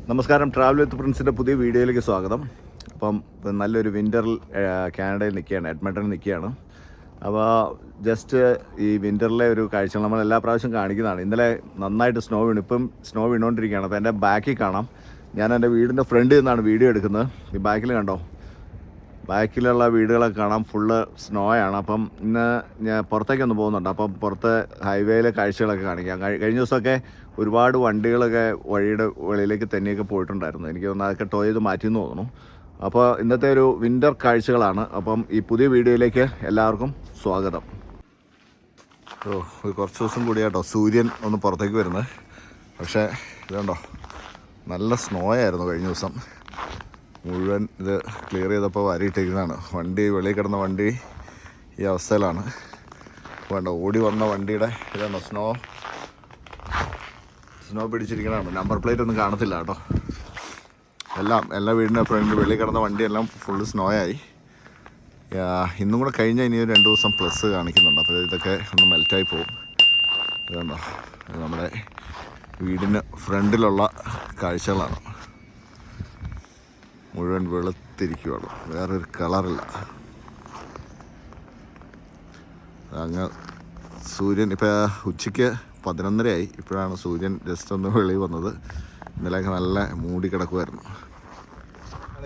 നമസ്കാരം, travel with പ്രിൻസിൻ്റെ പുതിയ വീഡിയോയിലേക്ക് സ്വാഗതം. അപ്പം നല്ലൊരു വിൻ്ററിൽ കാനഡയിൽ നിൽക്കുകയാണ്, എഡ്മണ്ടണിൽ നിൽക്കുകയാണ്. അപ്പോൾ ജസ്റ്റ് ഈ വിൻ്ററിലെ ഒരു കാഴ്ചകൾ നമ്മൾ എല്ലാ പ്രാവശ്യം കാണിക്കുന്നതാണ്. ഇന്നലെ നന്നായിട്ട് സ്നോ വീണു, ഇപ്പം സ്നോ വീണുകൊണ്ടിരിക്കുകയാണ്. അപ്പോൾ എൻ്റെ ബാക്കിൽ കാണാം, ഞാൻ എൻ്റെ വീടിൻ്റെ ഫ്രണ്ടിൽ നിന്നാണ് വീഡിയോ എടുക്കുന്നത്. ഈ ബാക്കിൽ കണ്ടോ, ബാക്കിലുള്ള വീടുകളൊക്കെ കാണാം, ഫുള്ള് സ്നോ ആണ്. അപ്പം ഇന്ന് ഞാൻ പുറത്തേക്കൊന്ന് പോകുന്നുണ്ട്. അപ്പം പുറത്ത് ഹൈവേയിലെ കാഴ്ചകളൊക്കെ കാണിക്കാം. കഴിഞ്ഞ ദിവസമൊക്കെ ഒരുപാട് വണ്ടികളൊക്കെ വഴിയുടെ വെളിയിലേക്ക് തന്നെയൊക്കെ പോയിട്ടുണ്ടായിരുന്നു. എനിക്ക് തോന്നുന്നു അതൊക്കെ ടോ ചെയ്ത് മാറ്റിയെന്ന് തോന്നുന്നു. അപ്പോൾ ഇന്നത്തെ ഒരു വിൻ്റർ കാഴ്ചകളാണ്. അപ്പം ഈ പുതിയ വീഡിയോയിലേക്ക് എല്ലാവർക്കും സ്വാഗതം. കുറച്ച് ദിവസം കൂടിയാട്ടോ സൂര്യൻ ഒന്ന് പുറത്തേക്ക് വരുന്നത്. പക്ഷേ ഇതുണ്ടോ, നല്ല സ്നോ ആയിരുന്നു കഴിഞ്ഞ ദിവസം. മുഴുവൻ ഇത് ക്ലിയർ ചെയ്തപ്പോൾ വാരിയിട്ടിരിക്കുന്നതാണ്. വണ്ടി വെളിയിൽ കിടന്ന വണ്ടി ഈ അവസ്ഥയിലാണ്. വേണ്ട, ഓടി വന്ന വണ്ടിയുടെ ഇതാണോ സ്നോ പിടിച്ചിരിക്കുന്നതാണ്. നമ്പർ പ്ലേറ്റ് ഒന്നും കാണത്തില്ല കേട്ടോ. എല്ലാ വീടിൻ്റെ ഫ്രണ്ട് വെളിയിൽ കിടന്ന വണ്ടിയെല്ലാം ഫുള്ള് സ്നോ ആയി. ഇന്നും കൂടെ കഴിഞ്ഞാൽ ഇനി 2 ദിവസം പ്ലസ് കാണിക്കുന്നുണ്ട്. അപ്പോൾ ഇതൊക്കെ ഒന്ന് മെൽറ്റായി പോകും. ഇതുണ്ടോ, നമ്മുടെ വീടിന് ഫ്രണ്ടിലുള്ള കാഴ്ചകളാണ്. മുഴുവൻ വെളുത്തിരിക്കുകയാണ്, വേറൊരു കളറില്ല. അങ്ങ് സൂര്യൻ ഇപ്പോൾ ഉച്ചയ്ക്ക് 11:30 ഇപ്പോഴാണ് സൂര്യൻ ജസ്റ്റ് ഒന്ന് വെളിയിൽ വന്നത്. ഇന്നലെയൊക്കെ നല്ല മൂടി കിടക്കുമായിരുന്നു.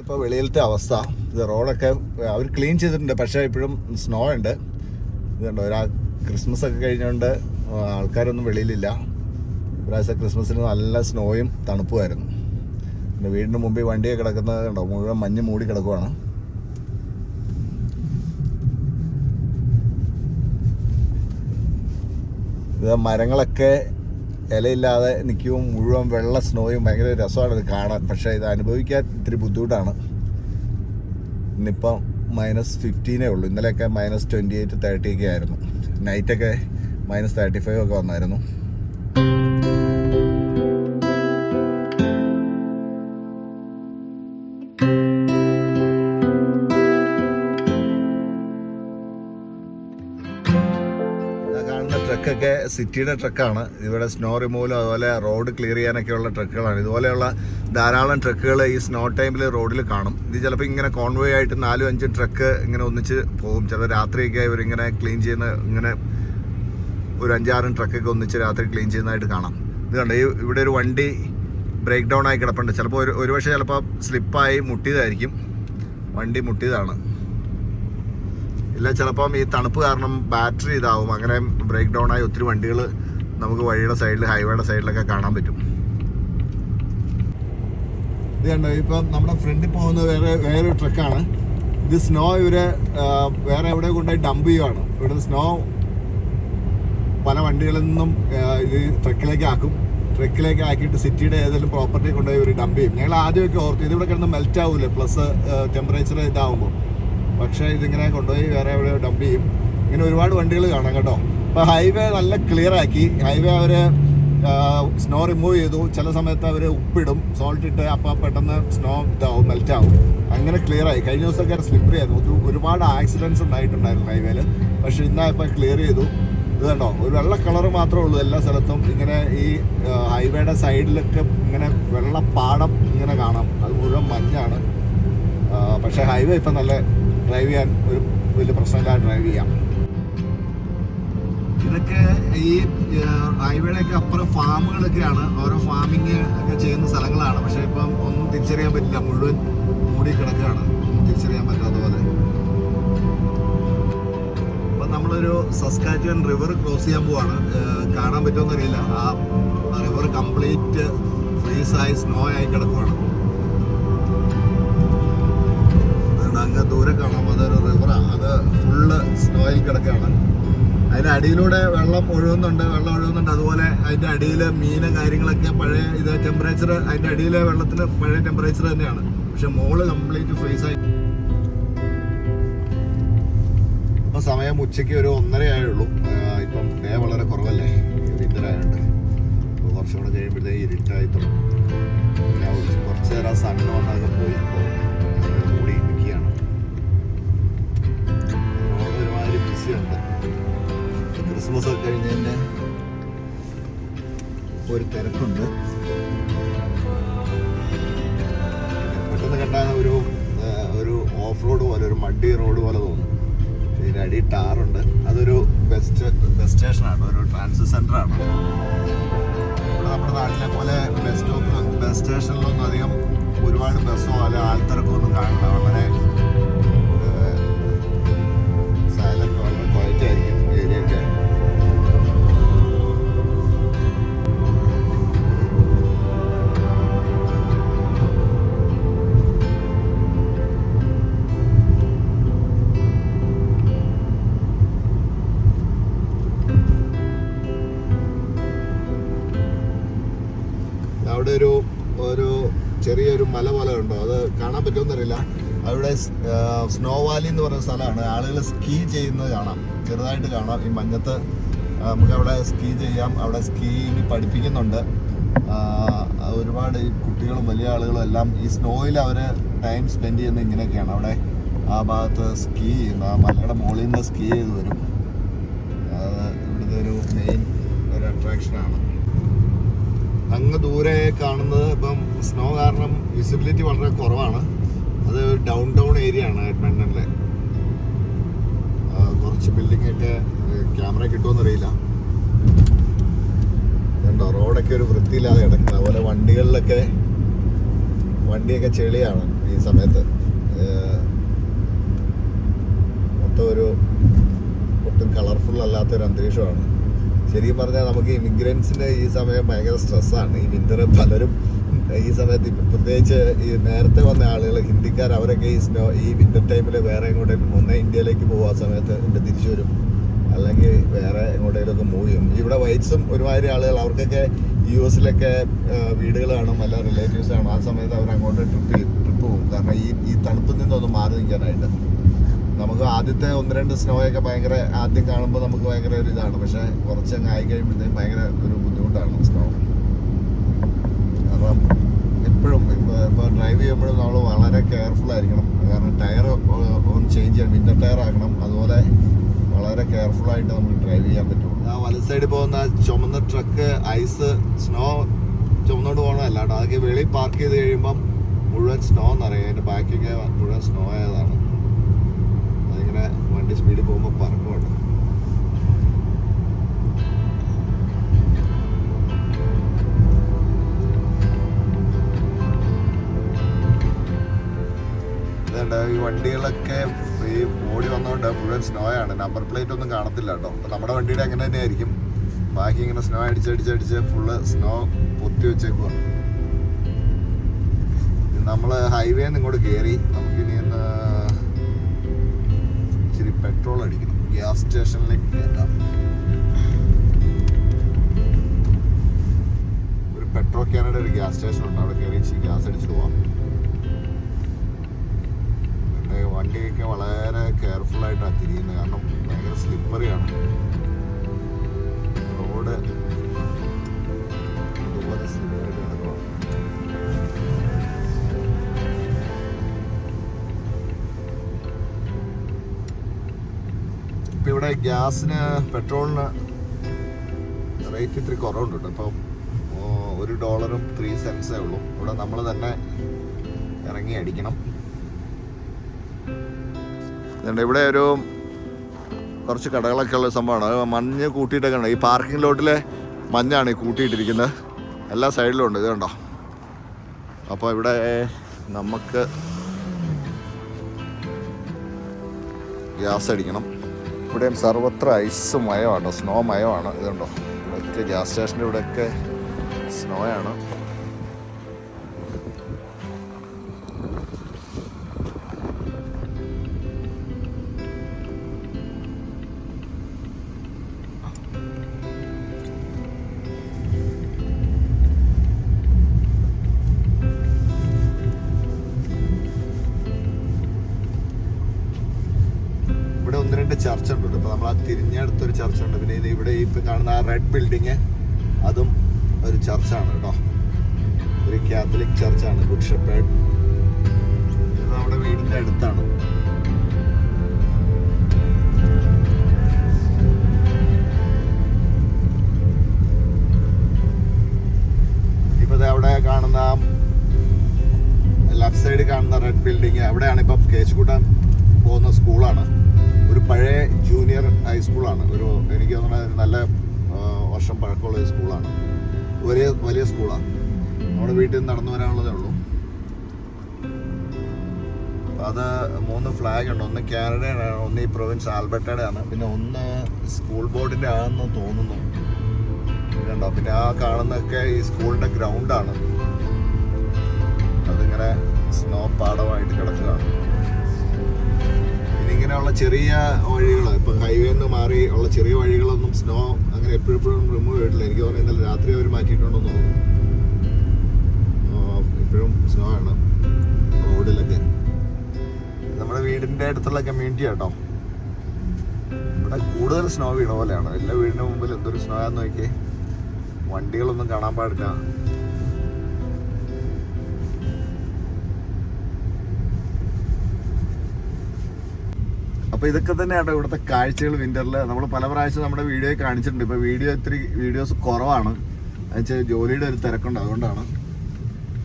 ഇപ്പോൾ വെളിയിലത്തെ അവസ്ഥ, ഇത് റോഡൊക്കെ അവർ ക്ലീൻ ചെയ്തിട്ടുണ്ട്, പക്ഷേ ഇപ്പോഴും സ്നോ ഉണ്ട്. ഇതുണ്ടോ, ക്രിസ്മസ് ഒക്കെ കഴിഞ്ഞുകൊണ്ട് ആൾക്കാരൊന്നും വെളിയിലില്ല. ഇപ്രാവശ്യം ക്രിസ്മസിന് നല്ല സ്നോയും തണുപ്പുമായിരുന്നു. പിന്നെ വീടിന് മുമ്പിൽ വണ്ടിയൊക്കെ കിടക്കുന്നത് കണ്ടോ, മുഴുവൻ മഞ്ഞ് മൂടി കിടക്കുവാണ്. ഇത് മരങ്ങളൊക്കെ ഇലയില്ലാതെ നിൽക്കും, മുഴുവൻ വെള്ള സ്നോയും. ഭയങ്കര രസമാണ് ഇത് കാണാൻ. പക്ഷേ ഇത് അനുഭവിക്കാൻ ഇത്തിരി ബുദ്ധിമുട്ടാണ്. ഇന്നിപ്പം -15 ഉള്ളൂ. ഇന്നലെയൊക്കെ -28, -30 ഒക്കെ ആയിരുന്നു. നൈറ്റൊക്കെ -35 ഒക്കെ വന്നായിരുന്നു. ട്രക്കൊക്കെ സിറ്റിയുടെ ട്രക്കാണ്. ഇവിടെ സ്നോ റിമൂവലും അതുപോലെ റോഡ് ക്ലിയർ ചെയ്യാനൊക്കെയുള്ള ട്രക്കുകളാണ്. ഇതുപോലെയുള്ള ധാരാളം ട്രക്കുകൾ ഈ സ്നോ ടൈമിൽ റോഡിൽ കാണും. ഇത് ചിലപ്പോൾ ഇങ്ങനെ കോൺവോയ് ആയിട്ട് 4-5 ട്രക്ക് ഇങ്ങനെ ഒന്നിച്ച് പോകും. ചിലപ്പോൾ രാത്രിയൊക്കെ ഇവരിങ്ങനെ ക്ലീൻ ചെയ്യുന്ന, ഇങ്ങനെ ഒരു 5-6 ട്രക്കൊക്കെ ഒന്നിച്ച് രാത്രി ക്ലീൻ ചെയ്യുന്നതായിട്ട് കാണാം. ഇത് കണ്ടോ, ഇവിടെ ഒരു വണ്ടി ബ്രേക്ക് ഡൗൺ ആയി കിടപ്പുണ്ട്. ചിലപ്പോൾ ഒരുപക്ഷെ ചിലപ്പോൾ സ്ലിപ്പായി മുട്ടിയതായിരിക്കും. വണ്ടി മുട്ടിയതാണ്. ഇല്ല, ചിലപ്പം ഈ തണുപ്പ് കാരണം ബാറ്ററി ഇതാവും. അങ്ങനെ ബ്രേക്ക് ഡൗൺ ആയി ഒത്തിരി വണ്ടികൾ നമുക്ക് വഴിയുടെ സൈഡിൽ, ഹൈവേയുടെ സൈഡിലൊക്കെ കാണാൻ പറ്റും. ഇത് കണ്ടോ, ഇപ്പം നമ്മുടെ ഫ്രണ്ടിൽ പോകുന്നത് വേറൊരു ട്രക്കാണ്. ഇത് സ്നോ ഇവര് വേറെ എവിടെ കൊണ്ടുപോയി ഡംപ് ചെയ്യുവാണ്. ഇവിടെ സ്നോ പല വണ്ടികളിൽ നിന്നും ഇത് ട്രക്കിലേക്ക് ആക്കും. ട്രക്കിലേക്ക് ആക്കിയിട്ട് സിറ്റിയുടെ ഏതെങ്കിലും പ്രോപ്പർട്ടി കൊണ്ടുപോയി ഇവർ ഡംപ് ചെയ്യും. ഞങ്ങൾ ആദ്യമൊക്കെ ഓർത്തു ഇതിവിടെ കിടന്ന് മെൽറ്റ് ആവില്ലേ, പ്ലസ് ടെമ്പറേച്ചർ ഇതാവുമ്പോൾ. പക്ഷേ ഇതിങ്ങനെ കൊണ്ടുപോയി വേറെ എവിടെ ഡംപ് ചെയ്യും. ഇങ്ങനെ ഒരുപാട് വണ്ടികൾ കാണാം കേട്ടോ. ഇപ്പോൾ ഹൈവേ നല്ല ക്ലിയർ ആക്കി. ഹൈവേ അവർ സ്നോ റിമൂവ് ചെയ്തു. ചില സമയത്ത് അവർ ഉപ്പിടും, സോൾട്ട് ഇട്ട്, അപ്പോൾ പെട്ടെന്ന് സ്നോ ഇതാവും, മെൽറ്റ് ആവും. അങ്ങനെ ക്ലിയർ ആയി. കഴിഞ്ഞ ദിവസമൊക്കെ സ്ലിപ്പറി ആയിരുന്നു. ഒരുപാട് ആക്സിഡൻറ്റ്സ് ഉണ്ടായിട്ടുണ്ടായിരുന്നു ഹൈവേയിൽ. പക്ഷേ ഇന്നായപ്പോൾ ക്ലിയർ ചെയ്തു. ഇത് കണ്ടോ, ഒരു വെള്ള കളറ് മാത്രമേ ഉള്ളൂ എല്ലാ സ്ഥലത്തും. ഇങ്ങനെ ഈ ഹൈവേയുടെ സൈഡിലൊക്കെ ഇങ്ങനെ വെള്ളപ്പാടം ഇങ്ങനെ കാണാം. അത് മുഴുവൻ മഞ്ഞാണ്. പക്ഷേ ഹൈവേ ഇപ്പം നല്ല ഡ്രൈവ് ചെയ്യാൻ ഒരു വലിയ പ്രശ്നമില്ലാതെ ഡ്രൈവ് ചെയ്യാം. ഇതൊക്കെ ഈ ഹൈവേയുടെയൊക്കെ അപ്പുറം ഫാമുകളൊക്കെയാണ്. ഓരോ ഫാമിങ് ഒക്കെ ചെയ്യുന്ന സ്ഥലങ്ങളാണ്. പക്ഷേ ഇപ്പം ഒന്നും തിരിച്ചറിയാൻ പറ്റില്ല, മുഴുവൻ മൂടി കിടക്കുകയാണ്. ഒന്നും തിരിച്ചറിയാൻ പറ്റാത്ത പോലെ. അപ്പം നമ്മളൊരു സസ്കാച്ചുവൻ റിവർ ക്രോസ് ചെയ്യാൻ പോവാണ്. കാണാൻ പറ്റുമെന്ന് അറിയില്ല. ആ റിവർ കംപ്ലീറ്റ് ഫ്രീസായി സ്നോ ആയി കിടക്കുവാണ്. അങ്ങ് ദൂരെ കാണാം, അതൊരു റിവറാണ്. അത് ഫുള്ള് സ്നോയിൽ കിടക്കുകയാണ്. അതിൻ്റെ അടിയിലൂടെ വെള്ളം ഒഴുകുന്നുണ്ട്. അതുപോലെ അതിൻ്റെ അടിയിൽ മീനും കാര്യങ്ങളൊക്കെ പഴയ ഇത് ടെമ്പറേച്ചർ, അതിൻ്റെ അടിയിലെ വെള്ളത്തിന് പഴയ ടെമ്പറേച്ചർ തന്നെയാണ്. പക്ഷെ മോള് കംപ്ലീറ്റ് ഫ്രീസായി. ഇപ്പം സമയം ഉച്ചയ്ക്ക് ഒരു 1:30 ആയുള്ളൂ. ഇപ്പം ഡേ വളരെ കുറവല്ലേ, വിൻ്ററായതുകൊണ്ട്. അപ്പോൾ കുറച്ചുകൂടെ കഴിയുമ്പോഴത്തേക്ക് ഇരുട്ടായി തുടങ്ങും. കുറച്ച് നേരം സണ്ണ് വന്നൊക്കെ പോയി മൂടി നിൽക്കുകയാണ്. ഒരുമാതിരി ബിസിയുണ്ട്. ക്രിസ്മസ് ഒക്കെ കഴിഞ്ഞതിൻ്റെ ഒരു തിരക്കുണ്ട്. അവിടെ ഒരു ഓഫ് റോഡ് പോലെ, ഒരു മഡി റോഡ് പോലെ തോന്നും. ഇതിൻ്റെ അടി ടാറുണ്ട്. അതൊരു ബസ് സ്റ്റേഷനാണ്, ഒരു ട്രാൻസിറ്റ് സെൻ്ററാണ്. ഇവിടെ നമ്മുടെ നാട്ടിലെ പോലെ ബസ് സ്റ്റേഷനിലൊന്നും അധികം ഒരുപാട് ബസ്സോ അല്ല ആൾത്തിരക്കോ ഒന്നും കാണില്ല. വളരെ സൈലന്റ്, വളരെ ക്വയറ്റ് ആയിരിക്കും ഏരിയയൊക്കെ. അവിടെ ഒരു ചെറിയൊരു മല പോലെ ഉണ്ടോ, അത് കാണാൻ പറ്റുമെന്നറിയില്ല. അവിടെ സ്നോ വാലി എന്ന് പറയുന്ന സ്ഥലമാണ്. ആളുകൾ സ്കീ ചെയ്യുന്നത് കാണാം, ചെറുതായിട്ട് കാണാം. ഈ മഞ്ഞത്ത് നമുക്ക് അവിടെ സ്കീ ചെയ്യാം. അവിടെ സ്കീയിങ് പഠിപ്പിക്കുന്നുണ്ട്. ഒരുപാട് ഈ കുട്ടികളും വലിയ ആളുകളും എല്ലാം ഈ സ്നോയിൽ അവർ ടൈം സ്പെൻഡ് ചെയ്യുന്നത് ഇങ്ങനെയൊക്കെയാണ്. അവിടെ ആ ഭാഗത്ത് സ്കീ ചെയ്യുന്ന, ആ മലയുടെ മുകളിൽ നിന്ന് സ്കീ ചെയ്ത് വരും. ഇവിടുത്തെ ഒരു മെയിൻ ഒരു അട്രാക്ഷനാണ്. അങ്ങ് ദൂരെ കാണുന്നത് ഇപ്പം സ്നോ കാരണം വിസിബിലിറ്റി വളരെ കുറവാണ്. അത് ഡൗൺ ഏരിയ ആണ് എഡ്മണ്ടണിലെ. കുറച്ച് ബിൽഡിംഗ് ഒക്കെ ക്യാമറ കിട്ടുമെന്നറിയില്ല. കണ്ടോ, റോഡൊക്കെ ഒരു വൃത്തിയില്ലാതെ കിടക്കുന്നത്. അതുപോലെ വണ്ടിയൊക്കെ ചെളിയാണ് ഈ സമയത്ത്. മൊത്തം ഒട്ടും കളർഫുൾ അല്ലാത്തൊരു അന്തരീക്ഷമാണ്. ശരിക്കും പറഞ്ഞാൽ നമുക്ക് ഇമിഗ്രൻസിന് ഈ സമയം ഭയങ്കര സ്ട്രെസ്സാണ്. ഈ വിൻ്റർ പലരും ഈ സമയത്ത്, പ്രത്യേകിച്ച് ഈ നേരത്തെ വന്ന ആളുകൾ, ഹിന്ദിക്കാർ, അവരൊക്കെ ഈ വിൻ്റർ ടൈമിൽ വേറെ എങ്ങോട്ടേലും ഒന്നേ ഇന്ത്യയിലേക്ക് പോകും, ആ സമയത്ത് തിരിച്ചു വരും, അല്ലെങ്കിൽ വേറെ എങ്ങോട്ടേലൊക്കെ മൂവ് ചെയ്യും. ഇവിടെ വൈറ്റ്സും ഒരുമാതിരി ആളുകൾ, അവർക്കൊക്കെ US-ലൊക്കെ വീടുകൾ കാണും, അല്ല റിലേറ്റീവ്സ് കാണും. ആ സമയത്ത് അവർ അങ്ങോട്ട് ട്രിപ്പ് പോകും. കാരണം ഈ തണുപ്പിൽ നിന്നൊന്ന് മാറി നിൽക്കാനായിട്ട്. നമുക്ക് ആദ്യത്തെ 1-2 സ്നോയൊക്കെ ഭയങ്കര, ആദ്യം കാണുമ്പോൾ നമുക്ക് ഭയങ്കര ഒരു ഇതാണ്. പക്ഷേ കുറച്ചങ്ങ് ആയി കഴിയുമ്പോഴത്തേക്കും ഭയങ്കര ഒരു ബുദ്ധിമുട്ടാണ് സ്നോ. അപ്പം എപ്പോഴും ഇപ്പോൾ ഡ്രൈവ് ചെയ്യുമ്പോഴും നമ്മൾ വളരെ കെയർഫുൾ ആയിരിക്കണം. കാരണം ടയർ ഒന്ന് ചേഞ്ച് ചെയ്യണം, വിൻ്റർ ടയർ ആക്കണം. അതുപോലെ വളരെ കെയർഫുള്ളായിട്ട് നമുക്ക് ഡ്രൈവ് ചെയ്യാൻ പറ്റും. ആ വലത് സൈഡിൽ പോകുന്ന ചുമന്ന ട്രക്ക് സ്നോ ചുമന്നുകൊണ്ട് പോകണമല്ല കേട്ടോ. അതൊക്കെ വെളിയിൽ പാർക്ക് ചെയ്ത് കഴിയുമ്പം മുഴുവൻ സ്നോ എന്നറിയാം. അതിൻ്റെ ബാക്കൊക്കെ മുഴുവൻ സ്നോ ആയതാണ്. അതിങ്ങനെ വണ്ടി സ്പീഡിൽ പോകുമ്പോൾ പറക്കുന്നുണ്ട്. ഈ വണ്ടികളൊക്കെ ഈ ഓടി വന്നതുകൊണ്ട് മുഴുവൻ സ്നോ ആണ്. നമ്പർ പ്ലേറ്റ് ഒന്നും കാണത്തില്ല കേട്ടോ. അപ്പം നമ്മുടെ വണ്ടിയുടെ അങ്ങനെ തന്നെ ആയിരിക്കും. ബാക്കി ഇങ്ങനെ സ്നോ അടിച്ചടിച്ചടിച്ച് ഫുള്ള് സ്നോ പൊത്തി വെച്ചേക്കുക. നമ്മൾ ഹൈവേന്ന് ഇങ്ങോട്ട് കയറി നമുക്കിനി ഇച്ചിരി പെട്രോൾ അടിക്കണം. ഗ്യാസ് സ്റ്റേഷനിലേക്ക് കയറ്റാം. ഒരു പെട്രോൾ ക്യാനയുടെ ഒരു ഗ്യാസ് സ്റ്റേഷൻ ഉണ്ട്. അവിടെ കയറി ഇച്ചിരി ഗ്യാസ് അടിച്ചിട്ട് പോവാം. വണ്ടിയൊക്കെ വളരെ കെയർഫുള്ളായിട്ടാണ് തിരിയുന്നത്. കാരണം ഭയങ്കര സ്ലിപ്പറിയാണ് റോഡ്. ഇതുപോലെ സ്ലിപ്പറായിട്ട് കിടക്കുക. ഇപ്പം ഇവിടെ ഗ്യാസിന്, പെട്രോളിന് റേറ്റ് ഇത്തിരി കുറവുണ്ട് കേട്ടോ. ഇപ്പം $1.03 ഉള്ളൂ. ഇവിടെ നമ്മൾ തന്നെ ഇറങ്ങി അടിക്കണം. ഇവിടെ കുറച്ച് കടകളൊക്കെ ഉള്ള സംഭവമാണ്. അത് മഞ്ഞ് കൂട്ടിയിട്ടൊക്കെ ഉണ്ട്. ഈ പാർക്കിംഗ് ലോട്ടിലെ മഞ്ഞാണ് ഈ കൂട്ടിയിട്ടിരിക്കുന്നത്. എല്ലാ സൈഡിലും ഉണ്ട്. ഇത് കണ്ടോ. അപ്പോൾ ഇവിടെ നമുക്ക് ഗ്യാസ് അടിക്കണം. ഇവിടെയും സർവത്ര ഐസ് മയമാണ്, സ്നോ മയമാണ്. ഇതുണ്ടോ, ഇവിടെയൊക്കെ ഗ്യാസ് സ്റ്റേഷൻ്റെ ഇവിടെയൊക്കെ സ്നോയാണ്. ചർച്ച ഉണ്ട്. ഇപ്പോൾ നമ്മൾ ആ തിരിഞ്ഞടുത്തൊരു ചർച്ച ഉണ്ട്. പിന്നെ ഇത് ഇവിടെ ഇപ്പം കാണുന്ന ആ റെഡ് ബിൽഡിങ്, അതും ഒരു ചർച്ചാണ് കേട്ടോ. ഒരു കാത്തലിക് ചർച്ചാണ്, ഗുഡ് ഷെപ്പേർഡ്. ഇത് നമ്മുടെ വീടിൻ്റെ അടുത്താണ്. ഇപ്പം അവിടെ കാണുന്ന ലെഫ്റ്റ് സൈഡിൽ കാണുന്ന റെഡ് ബിൽഡിങ് അവിടെയാണ് ഇപ്പം കേശുകൂട്ടാൻ പോകുന്ന സ്കൂളാണ്. ഒരു പഴയ ജൂനിയർ ഹൈസ്കൂളാണ്. എനിക്ക് തോന്നുന്നത് നല്ല വർഷം പഴക്കമുള്ള ഒരു സ്കൂളാണ്. വലിയ സ്കൂളാണ്. നമ്മുടെ വീട്ടിൽ നിന്ന് നടന്നു വരാനുള്ളതേ ഉള്ളൂ. അത് 3 ഫ്ലാഗ് ഉണ്ട്. ഒന്ന് കാനഡയുടെ ആണ്, ഒന്ന് ഈ പ്രൊവിൻസ് ആൽബർട്ടയുടെ ആണ്, പിന്നെ ഒന്ന് സ്കൂൾ ബോർഡിൻ്റെ ആണെന്ന് തോന്നുന്നു. കണ്ടോ? പിന്നെ ആ കാണുന്നതൊക്കെ ഈ സ്കൂളിൻ്റെ ഗ്രൗണ്ടാണ്. അതിങ്ങനെ സ്നോ പാടമായിട്ട് കിടക്കുകയാണ്. ഇനി ഇങ്ങനെയുള്ള ചെറിയ വഴികൾ, ഇപ്പം ഹൈവേ നിന്ന് മാറി ഉള്ള ചെറിയ വഴികളൊന്നും സ്നോ അങ്ങനെ എപ്പോഴും റിമൂവ് ചെയ്തിട്ടില്ല. എനിക്ക് തോന്നുന്നു ഇന്നലെ രാത്രി അവർ മാറ്റിയിട്ടുണ്ടെന്ന് തോന്നുന്നു. ഇപ്പോഴും സ്നോ ആണ് റോഡിലൊക്കെ. നമ്മുടെ വീടിൻ്റെ അടുത്തുള്ള കമ്മ്യൂണിറ്റി കേട്ടോ. ഇവിടെ കൂടുതൽ സ്നോ വീണ പോലെയാണ്. എല്ലാ വീടിൻ്റെ മുമ്പിൽ എന്തൊരു സ്നോ ആണെന്ന് നോക്കിയേ. വണ്ടികളൊന്നും കാണാൻ പാടില്ല. അപ്പോൾ ഇതൊക്കെ തന്നെയാണ് ഇവിടുത്തെ കാഴ്ചകൾ വിൻ്ററിൽ. നമ്മൾ പല പ്രാവശ്യം നമ്മുടെ വീഡിയോ കാണിച്ചിട്ടുണ്ട്. ഇപ്പോൾ വീഡിയോസ് കുറവാണ്. എന്നുവെച്ചാൽ ജോലിയുടെ ഒരു തിരക്കുണ്ട്, അതുകൊണ്ടാണ്.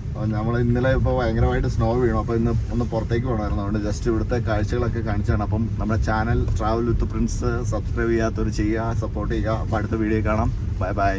അപ്പോൾ നമ്മൾ ഇന്നലെ ഇപ്പോൾ ഭയങ്കരമായിട്ട് സ്നോ വീണു. അപ്പോൾ ഇന്ന് ഒന്ന് പുറത്തേക്ക് പോകണമായിരുന്നു. അതുകൊണ്ട് ജസ്റ്റ് ഇവിടുത്തെ കാഴ്ചകളൊക്കെ കാണിച്ചാണ്. അപ്പം നമ്മുടെ channel travel with Prince subscribe ചെയ്യാത്തവർ ചെയ്യുക, സപ്പോർട്ട് ചെയ്യുക. അപ്പോൾ അടുത്ത വീഡിയോ കാണാം. Bye bye.